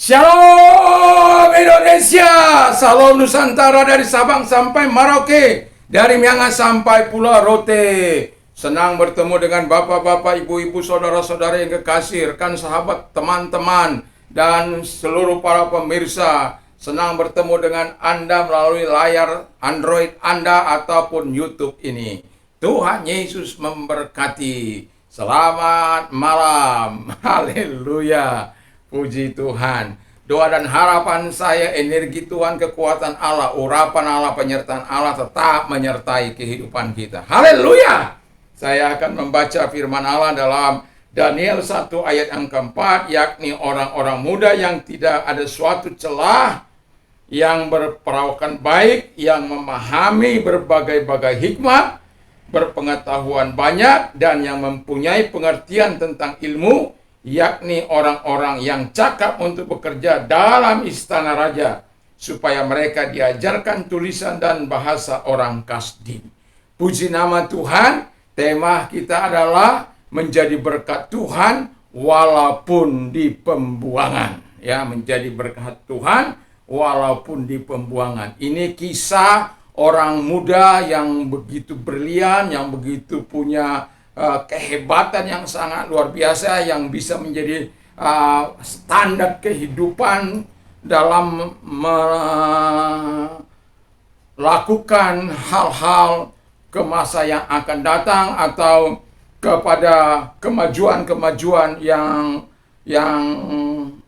Shalom Indonesia, salam Nusantara dari Sabang sampai Merauke, dari Miangas sampai Pulau Rote. Senang bertemu dengan bapak-bapak, ibu-ibu, saudara-saudara yang kekasih, rekan sahabat, teman-teman, dan seluruh para pemirsa. Senang bertemu dengan Anda melalui layar Android Anda ataupun YouTube ini. Tuhan Yesus memberkati. Selamat malam. Haleluya. Puji Tuhan. Doa dan harapan saya, energi Tuhan, kekuatan Allah, urapan Allah, penyertaan Allah tetap menyertai kehidupan kita. Haleluya. Saya akan membaca firman Allah dalam Daniel 1 ayat yang keempat, yakni orang-orang muda yang tidak ada suatu celah, yang berperawakan baik, yang memahami berbagai-bagai hikmat, berpengetahuan banyak, dan yang mempunyai pengertian tentang ilmu, yakni orang-orang yang cakap untuk bekerja dalam istana raja, supaya mereka diajarkan tulisan dan bahasa orang Kasdim. Puji nama Tuhan. Tema kita adalah menjadi berkat Tuhan walaupun di pembuangan. Ya, menjadi berkat Tuhan walaupun di pembuangan. Ini kisah orang muda yang begitu brilian, yang begitu punya kehebatan yang sangat luar biasa, yang bisa menjadi standar kehidupan dalam melakukan hal-hal ke masa yang akan datang atau kepada kemajuan-kemajuan yang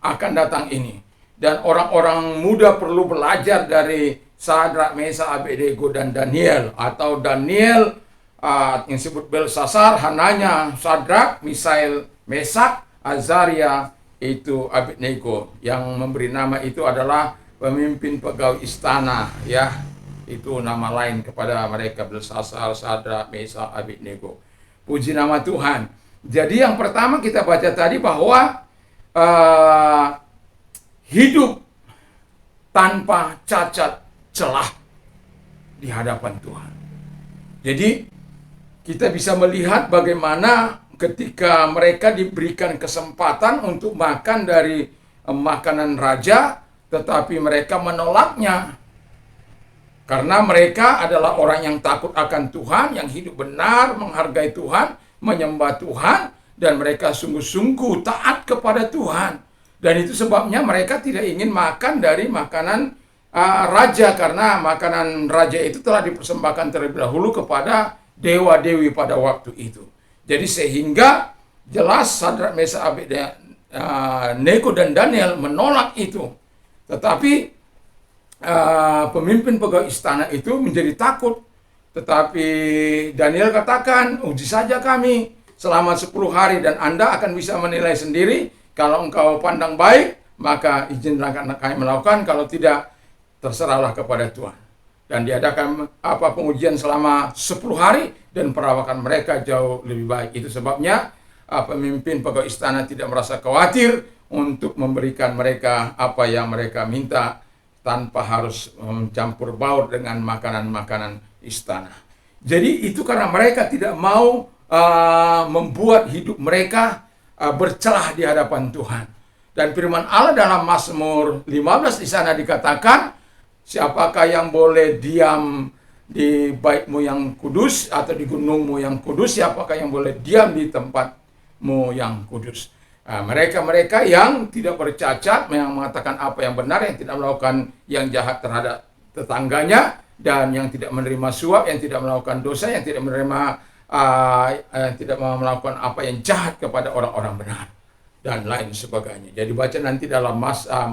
akan datang ini. Dan orang-orang muda perlu belajar dari Sadrak, Mesak, Abednego, dan Daniel, atau Daniel yang disebut Belsasar, Hananya, Sadrak, Misael, Mesak, Azaria, itu Abednego. Yang memberi nama itu adalah pemimpin pegawai istana, ya. Itu nama lain kepada mereka, Belsasar, Sadrak, Mesak, Abednego. Puji nama Tuhan. Jadi yang pertama kita baca tadi bahwa hidup tanpa cacat celah di hadapan Tuhan. Jadi kita bisa melihat bagaimana ketika mereka diberikan kesempatan untuk makan dari makanan raja, tetapi mereka menolaknya. Karena mereka adalah orang yang takut akan Tuhan, yang hidup benar, menghargai Tuhan, menyembah Tuhan, dan mereka sungguh-sungguh taat kepada Tuhan. Dan itu sebabnya mereka tidak ingin makan dari makanan raja, karena makanan raja itu telah dipersembahkan terlebih dahulu kepada dewa-dewi pada waktu itu. Jadi sehingga jelas Sadrak, Mesak, Abednego dan Daniel menolak itu. Tetapi pemimpin pegawai istana itu menjadi takut. Tetapi Daniel katakan, uji saja kami selama 10 hari dan Anda akan bisa menilai sendiri. Kalau engkau pandang baik, maka izinlah kami melakukan. Kalau tidak, terserahlah kepada Tuhan. Dan diadakan pengujian selama 10 hari dan perawakan mereka jauh lebih baik. Itu sebabnya pemimpin pegawai istana tidak merasa khawatir untuk memberikan mereka apa yang mereka minta tanpa harus mencampur baur dengan makanan-makanan istana. Jadi itu karena mereka tidak mau membuat hidup mereka bercelah di hadapan Tuhan. Dan firman Allah dalam Mazmur 15 di sana dikatakan, siapakah yang boleh diam di baitmu yang kudus atau di gunungmu yang kudus? Siapakah yang boleh diam di tempatmu yang kudus? Mereka-mereka yang tidak bercacat, yang mengatakan apa yang benar, yang tidak melakukan yang jahat terhadap tetangganya, dan yang tidak menerima suap, yang tidak melakukan dosa, yang tidak menerima tidak melakukan apa yang jahat kepada orang-orang benar, dan lain sebagainya. Jadi baca nanti dalam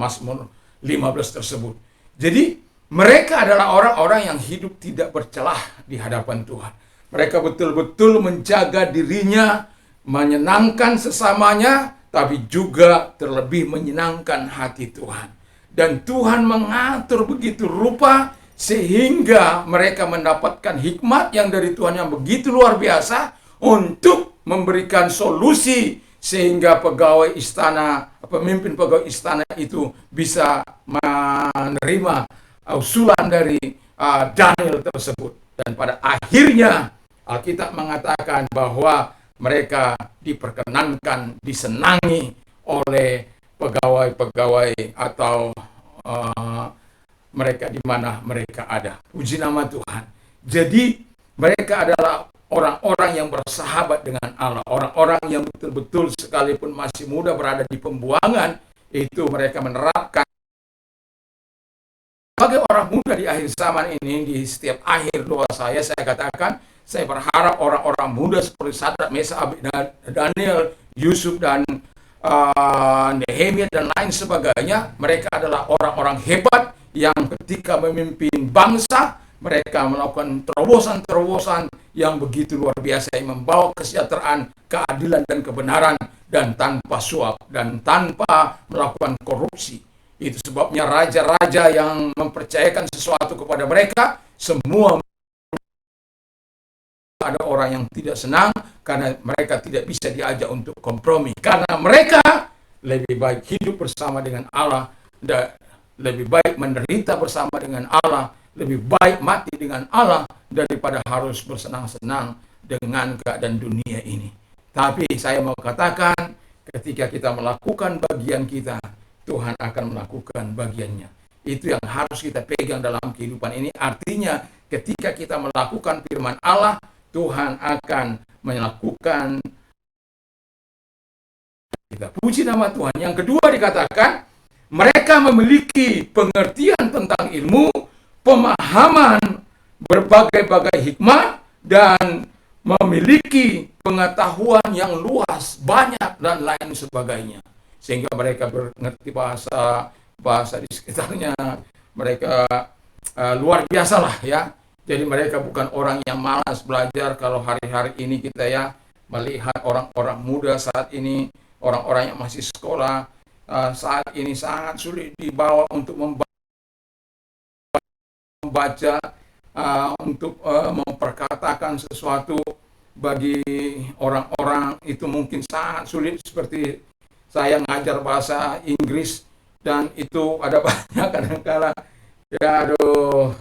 Mazmur 15 tersebut. Jadi mereka adalah orang-orang yang hidup tidak bercelah di hadapan Tuhan. Mereka betul-betul menjaga dirinya, menyenangkan sesamanya, tapi juga terlebih menyenangkan hati Tuhan. Dan Tuhan mengatur begitu rupa sehingga mereka mendapatkan hikmat yang dari Tuhan yang begitu luar biasa untuk memberikan solusi sehingga pegawai istana, pemimpin pegawai istana itu bisa menerima usulan dari Daniel tersebut. Dan pada akhirnya Alkitab mengatakan bahwa mereka diperkenankan, disenangi oleh pegawai-pegawai atau uh, mereka di mana mereka ada. Puji nama Tuhan. Jadi mereka adalah orang-orang yang bersahabat dengan Allah, orang-orang yang betul-betul sekalipun masih muda berada di pembuangan, itu mereka menerapkan. Sebagai orang muda di akhir zaman ini, di setiap akhir doa saya katakan, saya berharap orang-orang muda seperti Sadrak, Mesak, Daniel, Yusuf, dan Nehemia dan lain sebagainya, mereka adalah orang-orang hebat yang ketika memimpin bangsa, mereka melakukan terobosan-terobosan yang begitu luar biasa, yang membawa kesejahteraan, keadilan, dan kebenaran, dan tanpa suap, dan tanpa melakukan korupsi. Itu sebabnya raja-raja yang mempercayakan sesuatu kepada mereka, semua ada orang yang tidak senang karena mereka tidak bisa diajak untuk kompromi. Karena mereka lebih baik hidup bersama dengan Allah, dan lebih baik menderita bersama dengan Allah, lebih baik mati dengan Allah daripada harus bersenang-senang dengan keadaan dunia ini. Tapi saya mau katakan, ketika kita melakukan bagian kita, Tuhan akan melakukan bagiannya. Itu yang harus kita pegang dalam kehidupan ini. Artinya ketika kita melakukan firman Allah, Tuhan akan melakukan kita. Puji nama Tuhan. Yang kedua dikatakan, mereka memiliki pengertian tentang ilmu, pemahaman berbagai-bagai hikmah, dan memiliki pengetahuan yang luas, banyak, dan lain sebagainya. Sehingga mereka mengerti bahasa di sekitarnya. Mereka luar biasa lah ya. Jadi mereka bukan orang yang malas belajar. Kalau hari-hari ini kita ya melihat orang-orang muda saat ini, orang-orang yang masih sekolah saat ini sangat sulit dibawa untuk membaca, untuk memperkatakan sesuatu. Bagi orang-orang itu mungkin sangat sulit. Seperti saya ngajar bahasa Inggris dan itu ada banyak kadang-kala ya aduh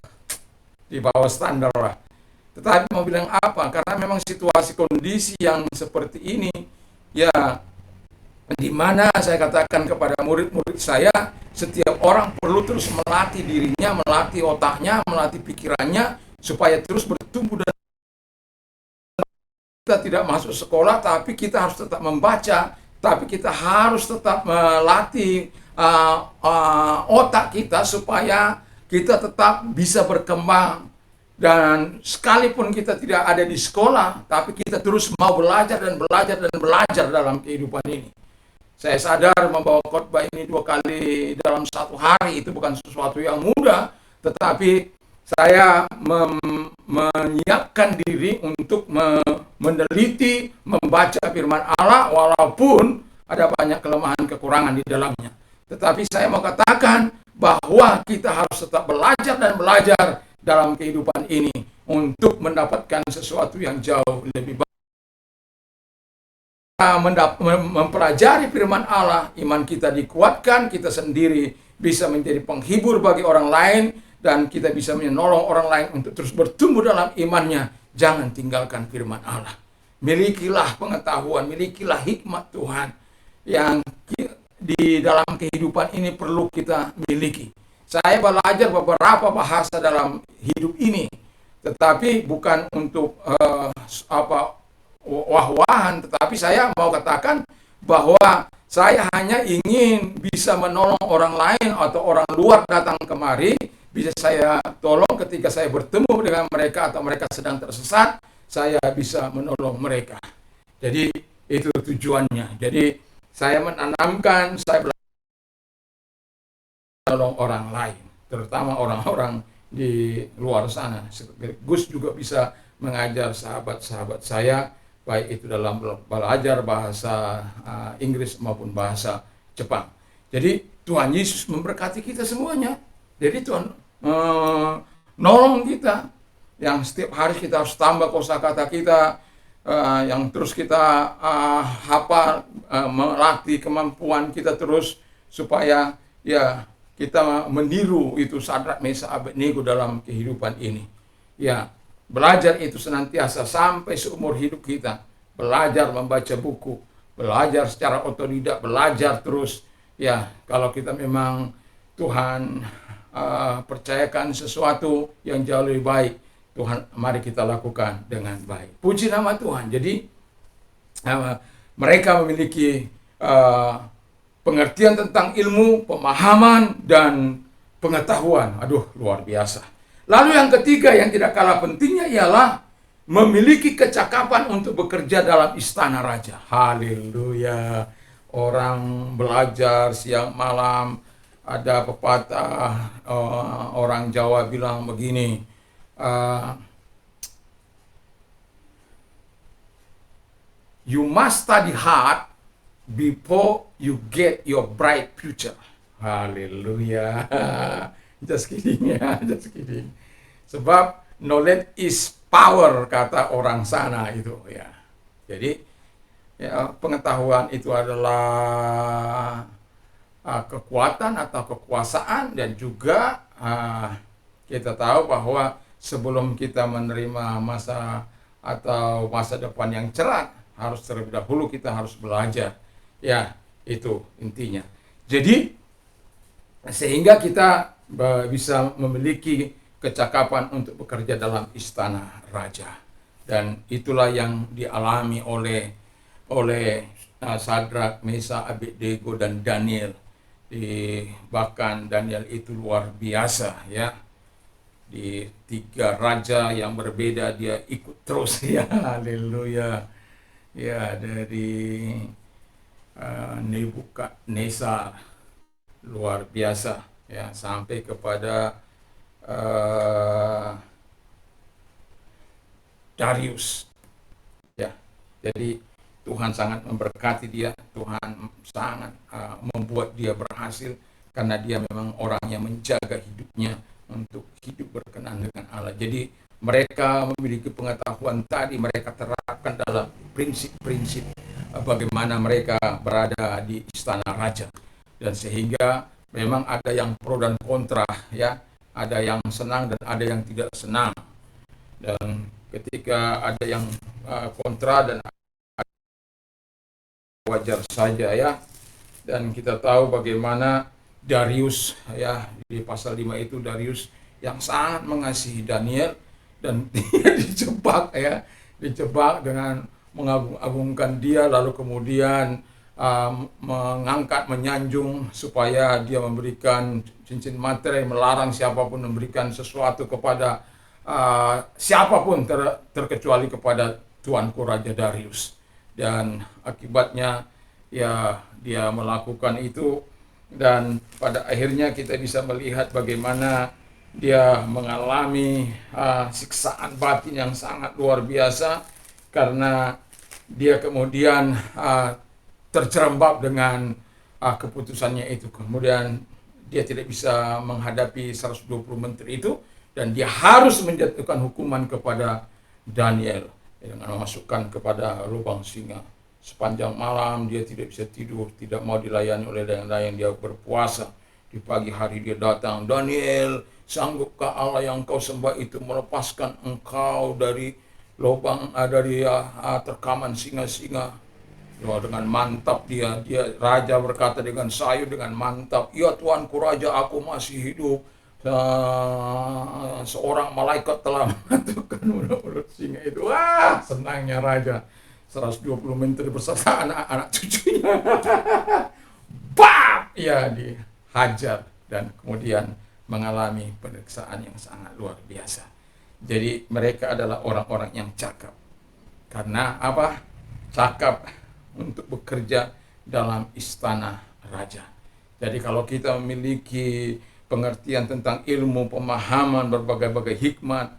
di bawah standar lah. Tetapi mau bilang apa? Karena memang situasi kondisi yang seperti ini, ya di mana saya katakan kepada murid-murid saya, setiap orang perlu terus melatih dirinya, melatih otaknya, melatih pikirannya, supaya terus bertumbuh. Dan kita tidak masuk sekolah, tapi kita harus tetap membaca, tapi kita harus tetap melatih otak kita supaya kita tetap bisa berkembang. Dan sekalipun kita tidak ada di sekolah, tapi kita terus mau belajar dan belajar dan belajar dalam kehidupan ini. Saya sadar membawa khotbah ini 2 kali dalam 1 hari itu bukan sesuatu yang mudah, tetapi saya menyiapkan diri untuk meneliti, membaca firman Allah, walaupun ada banyak kelemahan kekurangan di dalamnya. Tetapi saya mau katakan bahwa kita harus tetap belajar dan belajar dalam kehidupan ini untuk mendapatkan sesuatu yang jauh lebih baik. Mempelajari firman Allah, iman kita dikuatkan, kita sendiri bisa menjadi penghibur bagi orang lain, dan kita bisa menolong orang lain untuk terus bertumbuh dalam imannya. Jangan tinggalkan firman Allah. Milikilah pengetahuan, milikilah hikmat Tuhan yang di dalam kehidupan ini perlu kita miliki. Saya belajar beberapa bahasa dalam hidup ini, tetapi bukan untuk wah-wahan, tetapi saya mau katakan bahwa saya hanya ingin bisa menolong orang lain atau orang luar datang kemari, bisa saya tolong ketika saya bertemu dengan mereka atau mereka sedang tersesat, saya bisa menolong mereka. Jadi itu tujuannya. Jadi saya menanamkan, saya menolong orang lain, terutama orang-orang di luar sana. Gus juga bisa mengajar sahabat-sahabat saya, baik itu dalam belajar bahasa Inggris maupun bahasa Jepang. Jadi Tuhan Yesus memberkati kita semuanya. Jadi Tuhan nolong kita, yang setiap hari kita harus tambah kosakata kita, yang terus kita hafal, melatih kemampuan kita terus supaya ya kita meniru itu Sadrak, Mesak, Abednego dalam kehidupan ini. Ya, belajar itu senantiasa sampai seumur hidup kita. Belajar membaca buku, belajar secara otodidak, belajar terus Ya, kalau kita memang Tuhan percayakan sesuatu yang jauh lebih baik, Tuhan, mari kita lakukan dengan baik. Puji nama Tuhan. Jadi mereka memiliki pengertian tentang ilmu, pemahaman, dan pengetahuan. Aduh, luar biasa. Lalu yang ketiga yang tidak kalah pentingnya ialah memiliki kecakapan untuk bekerja dalam istana raja. Haleluya. Orang belajar siang malam. Ada pepatah orang Jawa bilang begini, you must study hard before you get your bright future. Haleluya. Just kidding ya, just kidding. Sebab knowledge is power, kata orang sana itu ya. Jadi ya, pengetahuan itu adalah kekuatan atau kekuasaan, dan juga kita tahu bahwa sebelum kita menerima masa atau masa depan yang cerah, harus terlebih dahulu kita harus belajar. Ya, itu intinya. Jadi sehingga kita bisa memiliki kecakapan untuk bekerja dalam istana raja, dan itulah yang dialami oleh Sadrak, Mesa, Abednego, dan Daniel. Bahkan Daniel itu luar biasa ya, di 3 raja yang berbeda dia ikut terus ya. Haleluya ya, dari Nebukadnezar luar biasa ya, sampai kepada Darius ya. Jadi Tuhan sangat memberkati dia, Tuhan sangat membuat dia berhasil, karena dia memang orang yang menjaga hidupnya untuk hidup berkenan dengan Allah. Jadi mereka memiliki pengetahuan tadi, mereka terapkan dalam prinsip-prinsip bagaimana mereka berada di istana raja. Dan sehingga memang ada yang pro dan kontra ya, ada yang senang dan ada yang tidak senang. Dan ketika ada yang kontra dan wajar saja ya. Dan kita tahu bagaimana Darius ya, di pasal 5 itu Darius yang sangat mengasihi Daniel, dan dia dijebak ya, dijebak dengan mengagung-agungkan dia, lalu kemudian mengangkat, menyanjung supaya dia memberikan cincin materai, melarang siapapun memberikan sesuatu kepada siapapun terkecuali kepada tuanku Raja Darius. Dan akibatnya ya dia melakukan itu, dan pada akhirnya kita bisa melihat bagaimana dia mengalami siksaan batin yang sangat luar biasa, karena dia kemudian terjerembab dengan keputusannya itu. Kemudian dia tidak bisa menghadapi 120 menteri itu, dan dia harus menjatuhkan hukuman kepada Daniel dengan memasukkan kepada lubang singa. Sepanjang malam dia tidak bisa tidur, tidak mau dilayani oleh yang dia berpuasa. Di pagi hari dia datang, Daniel, sanggupkah Allah yang kau sembah itu melepaskan engkau dari lubang, dari terkaman singa-singa? Dengan mantap dia raja berkata dengan sayu, dengan mantap, ya tuanku raja, aku masih hidup. Seorang malaikat telah menentukan mulut singa itu. Wah, senangnya raja. 120 menteri beserta anak-anak cucunya. Bam! Ya, dihajar dan kemudian mengalami penyiksaan yang sangat luar biasa. Jadi mereka adalah orang-orang yang cakap. Karena apa? Cakap untuk bekerja dalam istana raja. Jadi kalau kita memiliki pengertian tentang ilmu, pemahaman, berbagai-bagai hikmat,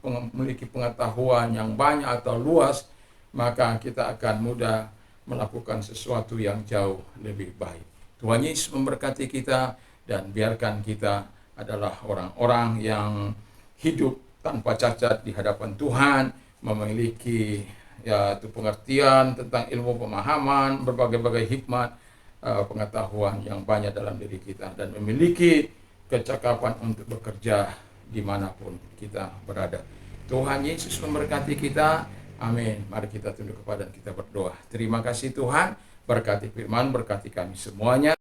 memiliki pengetahuan yang banyak atau luas, maka kita akan mudah melakukan sesuatu yang jauh lebih baik. Tuhan Yesus memberkati kita, dan biarkan kita adalah orang-orang yang hidup tanpa cacat di hadapan Tuhan, memiliki yaitu pengertian tentang ilmu, pemahaman, berbagai-bagai hikmat, pengetahuan yang banyak dalam diri kita, dan memiliki kecakapan untuk bekerja dimanapun kita berada. Tuhan Yesus memberkati kita. Amin. Mari kita tunduk kepada dan kita berdoa. Terima kasih Tuhan, berkati firman, berkati kami semuanya.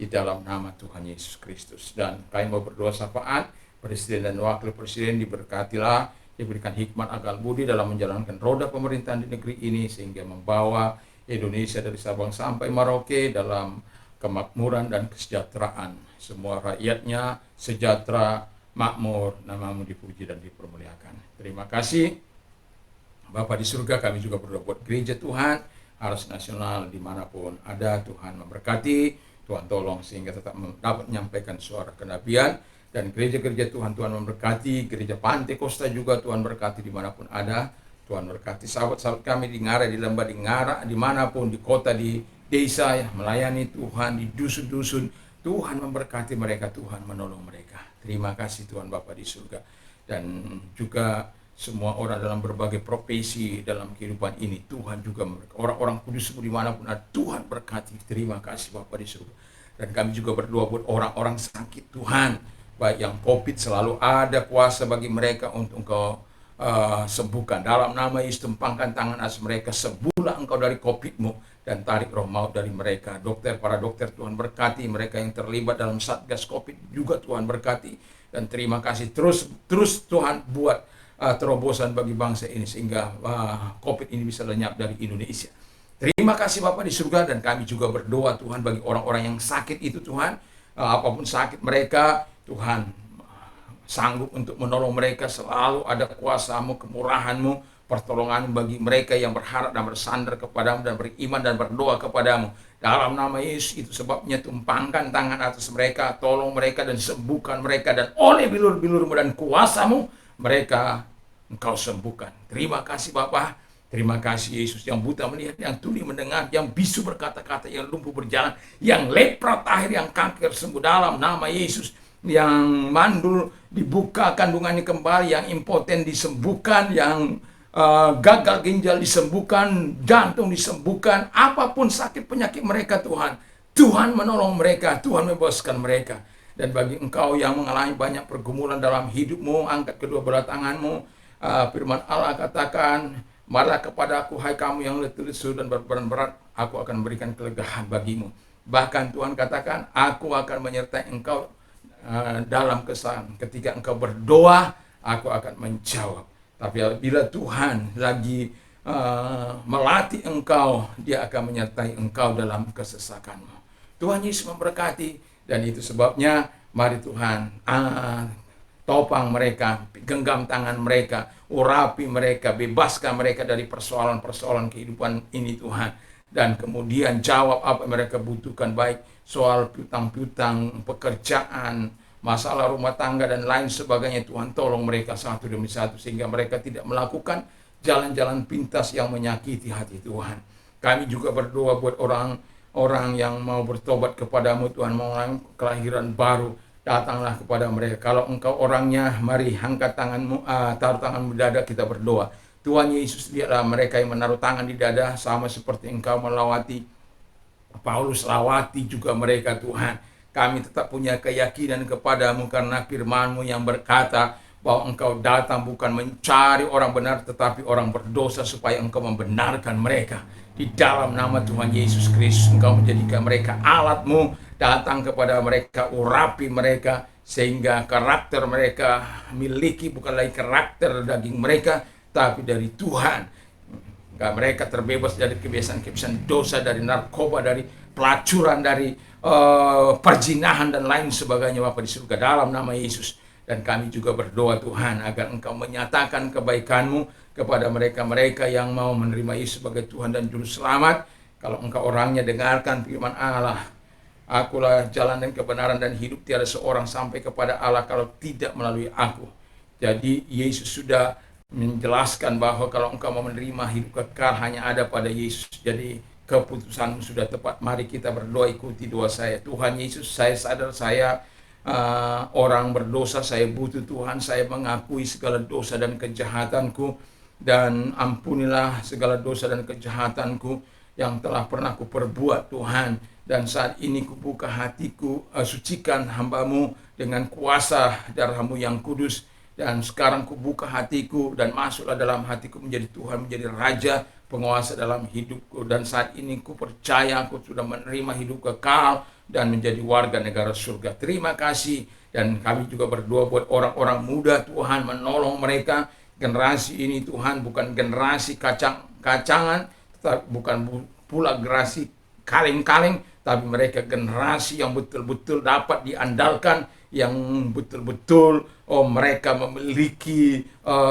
di dalam nama Tuhan Yesus Kristus. Dan kami mau berdoa syafaat, Presiden dan Wakil Presiden diberkatilah, diberikan hikmat akal budi dalam menjalankan roda pemerintahan di negeri ini, sehingga membawa Indonesia dari Sabang sampai Merauke dalam kemakmuran dan kesejahteraan. Semua rakyatnya sejahtera, makmur, namamu dipuji dan dipermuliakan. Terima kasih Bapa di surga. Kami juga berdoa buat gereja Tuhan, harus nasional dimanapun ada. Tuhan memberkati, Tuhan tolong sehingga tetap dapat menyampaikan suara kenabian. Dan gereja-gereja Tuhan memberkati, gereja Pantai Kosta juga Tuhan berkati dimanapun ada. Tuhan berkati sahabat-sahabat kami di Ngara, di Lembah, di Ngara, dimanapun, di kota, di desa, ya, melayani Tuhan, di dusun-dusun. Tuhan memberkati mereka, Tuhan menolong mereka. Terima kasih Tuhan Bapa di surga. Dan juga semua orang dalam berbagai profesi dalam kehidupan ini, Tuhan juga orang-orang kudus dimanapun ada, Tuhan berkati. Terima kasih Bapa di surga. Dan kami juga berdoa buat orang-orang sakit Tuhan, baik yang COVID, selalu ada kuasa bagi mereka untuk Engkau sembuhkan. Dalam nama Yesus, tempangkan tangan atas mereka, sembuhlah Engkau dari COVID-mu dan tarik roh maut dari mereka. Dokter, para dokter Tuhan berkati, mereka yang terlibat dalam Satgas COVID juga Tuhan berkati. Dan terima kasih, terus Tuhan buat terobosan bagi bangsa ini, sehingga COVID ini bisa lenyap dari Indonesia. Terima kasih Bapa di surga. Dan kami juga berdoa Tuhan bagi orang-orang yang sakit itu Tuhan, apapun sakit mereka, Tuhan sanggup untuk menolong mereka. Selalu ada kuasa-Mu, kemurahan-Mu, pertolongan bagi mereka yang berharap dan bersandar kepadamu dan beriman dan berdoa kepadamu. Dalam nama Yesus, itu sebabnya tumpangkan tangan atas mereka, tolong mereka dan sembuhkan mereka, dan oleh bilur-bilur-Mu dan kuasa-Mu mereka Engkau sembuhkan. Terima kasih Bapa. Terima kasih Yesus, yang buta melihat, yang tuli mendengar, yang bisu berkata-kata, yang lumpuh berjalan, yang lepra tahir, yang kanker sembuh dalam nama Yesus. Yang mandul dibuka kandungannya kembali, yang impoten disembuhkan, yang gagal ginjal disembuhkan, jantung disembuhkan, apapun sakit penyakit mereka Tuhan menolong mereka, Tuhan membebaskan mereka. Dan bagi engkau yang mengalami banyak pergumulan dalam hidupmu, angkat kedua belah tanganmu. Firman Allah katakan, marilah kepada aku hai kamu yang letih lesu dan berbeban berat, aku akan memberikan kelegaan bagimu. Bahkan Tuhan katakan, aku akan menyertai engkau dalam kesan. Ketika engkau berdoa, aku akan menjawab. Tapi bila Tuhan lagi melatih engkau, Dia akan menyertai engkau dalam kesesakanmu. Tuhan Yesus memberkati. Dan itu sebabnya mari Tuhan topang mereka, genggam tangan mereka, urapi mereka, bebaskan mereka dari persoalan-persoalan kehidupan ini Tuhan. Dan kemudian jawab apa yang mereka butuhkan, baik soal piutang-piutang, pekerjaan, masalah rumah tangga dan lain sebagainya. Tuhan tolong mereka satu demi satu, sehingga mereka tidak melakukan jalan-jalan pintas yang menyakiti hati Tuhan. Kami juga berdoa buat orang yang mau bertobat kepadamu Tuhan, mau kelahiran baru, datanglah kepada mereka. Kalau engkau orangnya, mari angkat tanganmu, taruh tanganmu di dada, kita berdoa. Tuhan Yesus, lihatlah mereka yang menaruh tangan di dada, sama seperti engkau melawati Paulus, lawati juga mereka Tuhan. Kami tetap punya keyakinan kepadamu karena firman-Mu yang berkata bahwa engkau datang bukan mencari orang benar, tetapi orang berdosa, supaya engkau membenarkan mereka. Di dalam nama Tuhan Yesus Kristus, engkau menjadikan mereka alat-Mu, datang kepada mereka, urapi mereka, sehingga karakter mereka miliki bukan lagi karakter daging mereka, tapi dari Tuhan. Mereka terbebas dari kebiasaan-kebiasaan dosa, dari narkoba, dari pelacuran, dari perzinahan dan lain sebagainya Bapa di surga, dalam nama Yesus. Dan kami juga berdoa Tuhan, agar engkau menyatakan kebaikan-Mu kepada mereka-mereka yang mau menerima Yesus sebagai Tuhan dan Juru Selamat. Kalau engkau orangnya, dengarkan firman Allah. Akulah jalan dan kebenaran dan hidup, tiada seorang sampai kepada Allah kalau tidak melalui aku. Jadi Yesus sudah menjelaskan bahwa kalau engkau mau menerima hidup kekal, hanya ada pada Yesus. Jadi keputusanmu sudah tepat. Mari kita berdoa, ikuti doa saya. Tuhan Yesus, saya sadar saya orang berdosa, saya butuh Tuhan. Saya mengakui segala dosa dan kejahatanku, dan ampunilah segala dosa dan kejahatanku yang telah pernah kuperbuat Tuhan. Dan saat ini kubuka hatiku, sucikan hamba-Mu dengan kuasa darah-Mu yang kudus. Dan sekarang kubuka hatiku dan masuklah dalam hatiku, menjadi Tuhan, menjadi Raja, penguasa dalam hidupku. Dan saat ini ku percaya aku sudah menerima hidup kekal, dan menjadi warga negara surga. Terima kasih. Dan kami juga berdoa buat orang-orang muda, Tuhan, menolong mereka. Generasi ini, Tuhan, bukan generasi kacang-kacangan, bukan pula generasi kaleng-kaleng, tapi mereka generasi yang betul-betul dapat diandalkan, yang betul-betul mereka memiliki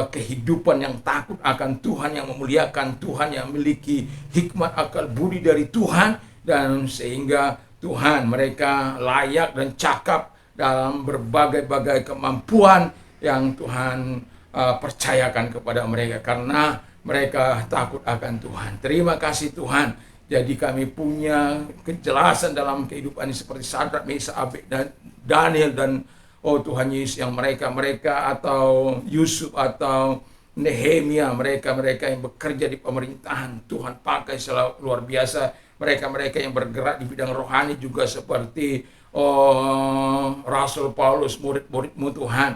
kehidupan yang takut akan Tuhan, yang memuliakan Tuhan, yang memiliki hikmat akal budi dari Tuhan, dan sehingga Tuhan mereka layak dan cakap dalam berbagai-bagai kemampuan yang Tuhan percayakan kepada mereka, karena mereka takut akan Tuhan. Terima kasih Tuhan. Jadi kami punya kejelasan dalam kehidupan ini seperti Sadrak, Mesak, Abed, dan Daniel, dan Tuhan Yesus, yang mereka atau Yusuf atau Nehemia, mereka yang bekerja di pemerintahan, Tuhan pakai selalu luar biasa. Mereka yang bergerak di bidang rohani juga seperti Rasul Paulus, murid-muridmu Tuhan,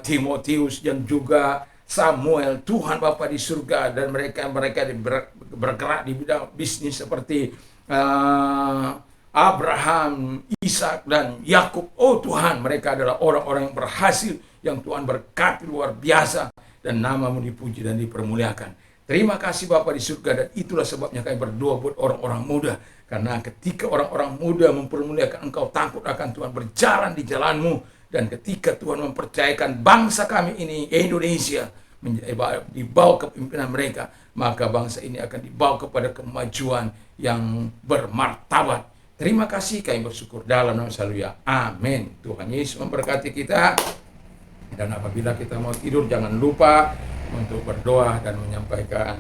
Timotius, dan juga Samuel. Tuhan Bapa di surga, dan mereka bergerak di bidang bisnis seperti Abraham, Ishak, dan Yakub. Tuhan, mereka adalah orang-orang yang berhasil, yang Tuhan berkati luar biasa, dan nama-Mu dipuji dan dipermuliakan. Terima kasih Bapa di surga, dan itulah sebabnya kami berdoa buat orang-orang muda. Karena ketika orang-orang muda mempermuliakan Engkau, takut akan Tuhan, berjalan di jalan-Mu, dan ketika Tuhan mempercayakan bangsa kami ini, Indonesia, dibawa kepemimpinan mereka, maka bangsa ini akan dibawa kepada kemajuan yang bermartabat. Terima kasih, kami bersyukur dalam nama Haleluya. Amin. Tuhan Yesus memberkati kita. Dan apabila kita mau tidur, jangan lupa untuk berdoa dan menyampaikan,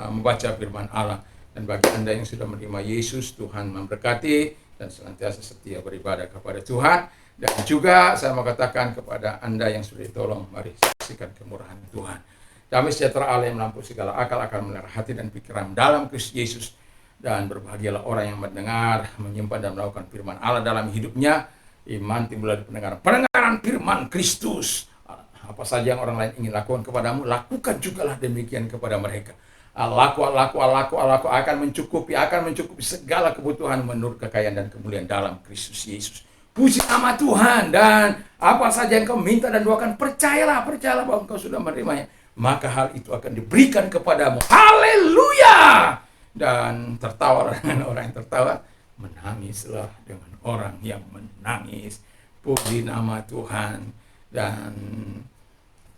membaca firman Allah. Dan bagi Anda yang sudah menerima Yesus, Tuhan memberkati dan senantiasa setia beribadah kepada Tuhan. Dan juga saya mau katakan kepada Anda yang sudah ditolong, mari saksikan kemurahan Tuhan. Damai sejahtera Allah yang melampaui segala akal akan memelihara hati dan pikiran dalam Kristus Yesus. Dan berbahagialah orang yang mendengar, menyimpan dan melakukan firman Allah dalam hidupnya. Iman timbul dari pendengaran firman Kristus. Apa saja yang orang lain ingin lakukan kepadamu, lakukan jugalah demikian kepada mereka. Aku akan mencukupi segala kebutuhan menurut kekayaan dan kemuliaan dalam Kristus Yesus. Puji nama Tuhan. Dan apa saja yang kau minta dan doakan, percayalah bahwa engkau sudah menerimanya, maka hal itu akan diberikan kepadamu. Haleluya. Dan tertawa dengan orang yang tertawa, menangislah dengan orang yang menangis. Puji nama Tuhan. Dan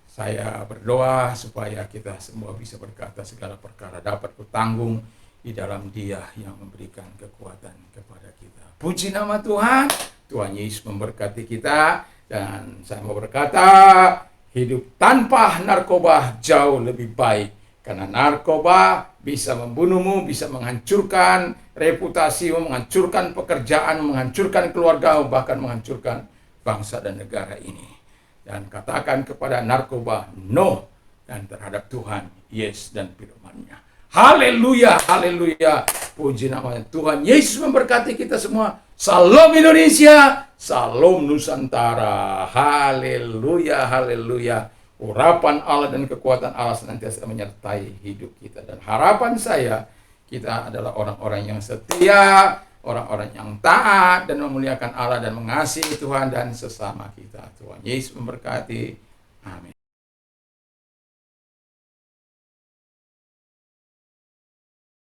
saya berdoa supaya kita semua bisa berkata segala perkara dapat kutanggung di dalam Dia yang memberikan kekuatan kepada kita. Puji nama Tuhan. Tuhan Yesus memberkati kita. Dan saya mau berkata, hidup tanpa narkoba jauh lebih baik. Karena narkoba bisa membunuhmu, bisa menghancurkan reputasimu, menghancurkan pekerjaan, menghancurkan keluargamu, bahkan menghancurkan bangsa dan negara ini. Dan katakan kepada narkoba no, dan terhadap Tuhan yes, dan firman-Nya. Haleluya, haleluya. Puji namanya Tuhan Yesus memberkati kita semua. Salam Indonesia, salam Nusantara. Haleluya, haleluya. Urapan Allah dan kekuatan Allah senantiasa menyertai hidup kita. Dan harapan saya, kita adalah orang-orang yang setia, orang-orang yang taat dan memuliakan Allah dan mengasihi Tuhan dan sesama kita. Tuhan Yesus memberkati. Amin.